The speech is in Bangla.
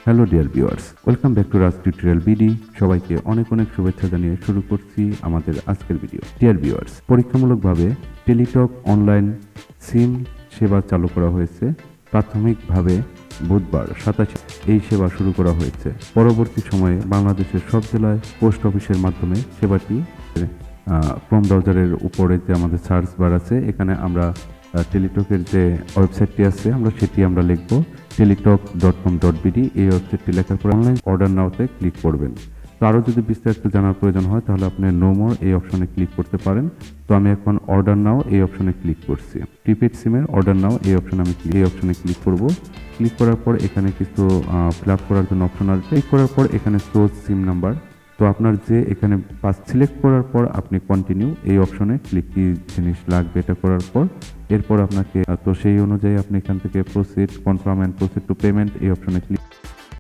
Hello dear viewers, welcome back to Raj tutorial BD. সবাইকে অনেক অনেক শুভেচ্ছা জানিয়ে শুরু করছি আমাদের আজকের ভিডিও। ডিয়ার ভিউয়ার্স, পরীক্ষামূলকভাবে টেলিটক অনলাইন সিম সেবা চালু করা হয়েছে। প্রাথমিকভাবে বুধবার 27 এই সেবা শুরু করা হয়েছে। পরবর্তী সময়ে বাংলাদেশের সব জেলায় পোস্ট অফিসের মাধ্যমে সেবাটি ক্রোম ব্রাউজারের উপরে যে আমাদের সার্চ বার আছে, এখানে আমরা টেলিটকের যে ওয়েবসাইটটি আছে সেটি আমরা লিখব teletalk.com.bd। এই ওয়েবসাইটটি লেখার পর অনলাইন অর্ডার নাওতে ক্লিক করবেন। তো আরও যদি বিস্তারিত জানার প্রয়োজন হয় তাহলে আপনি নো মোর এই অপশনে ক্লিক করতে পারেন। তো আমি এখন অর্ডার নাও এই অপশনে ক্লিক করছি। প্রিপেড সিমের অর্ডার নাও এই অপশনে ক্লিক করব। ক্লিক করার পর এখানে কিছু ফিল আপ করার জন্য অপশন আসবে। ক্লিক করার পর এখানে সোর্স সিম নাম্বার, তো আপনার যে এখানে পাস সিলেক্ট করার পর আপনি কন্টিনিউ এই অপশনে ক্লিক, কি জিনিস লাগবে এটা করার পর এরপর আপনাকে তো সেই অনুযায়ী আপনি এখান থেকে proceed, confirm and proceed to payment এই অপশনে ক্লিক